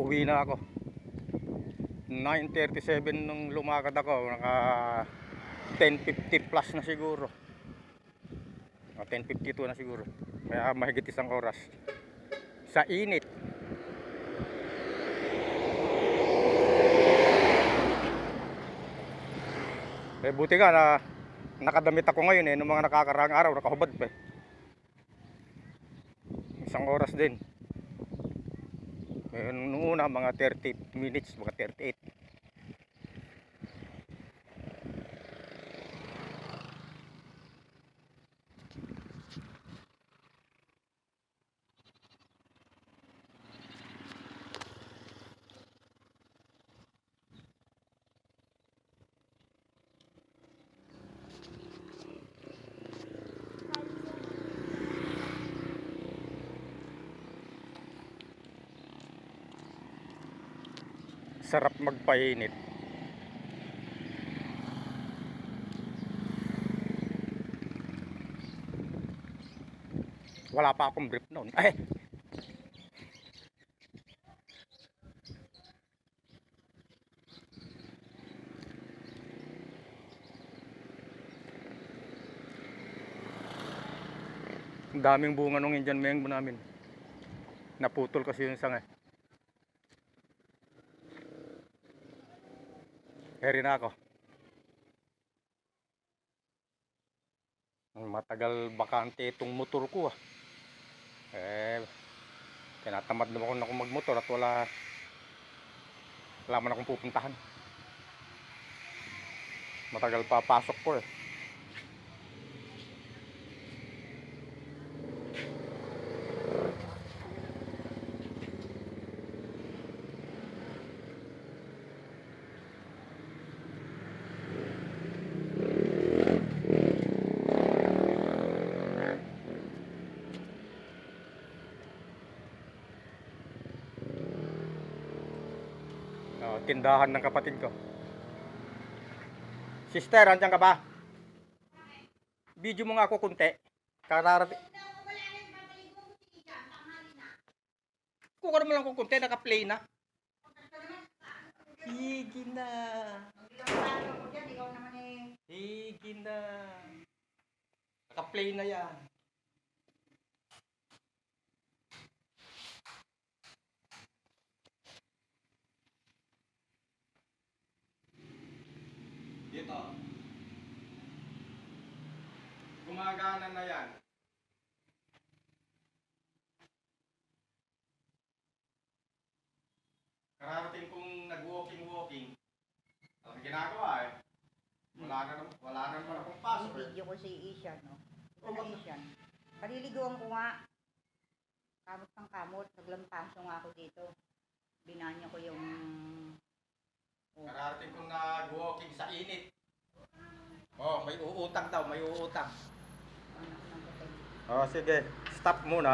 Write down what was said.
Pauwi na ako. 9:37 nung lumakad ako, naka 10:50 plus na siguro. 10:52 na siguro. Kaya mahigit isang oras. Sa init. Buti nga na nakadamit ako ngayon nung mga nakakaraang araw nakahubad pa. Isang oras din. Nung una mga 30 minutes, mga 38. Sarap magpainit. Wala pa akong brief noon. Ang daming bunga ng Indian mango namin. Naputol kasi yung sanga. Heri na ako. Matagal bakante itong motor ko tinatamad naman ako magmotor at wala man akong pupuntahan. Matagal pa pasok ko Tindahan ng kapatid ko. Sister, andyan ka ba? Video mo nga ako kunti. Kararating. Kuha naman lang ako kunti, naka-play na. Higi na. Higi na. Naka-play na yan. Dito. Gumagana na yan. Kararating kong nag-walking. Ang ginagawa wala na naman akong pasok. Video ko si Ishan, no? Ito na Ishan. Paliliguan ko nga. Kamot ng kamot. Naglampaso nga ako dito. Binanya ko yung... Kararating kong nag-walking sa init. May uutang daw, may uutang. Sige. Stop muna.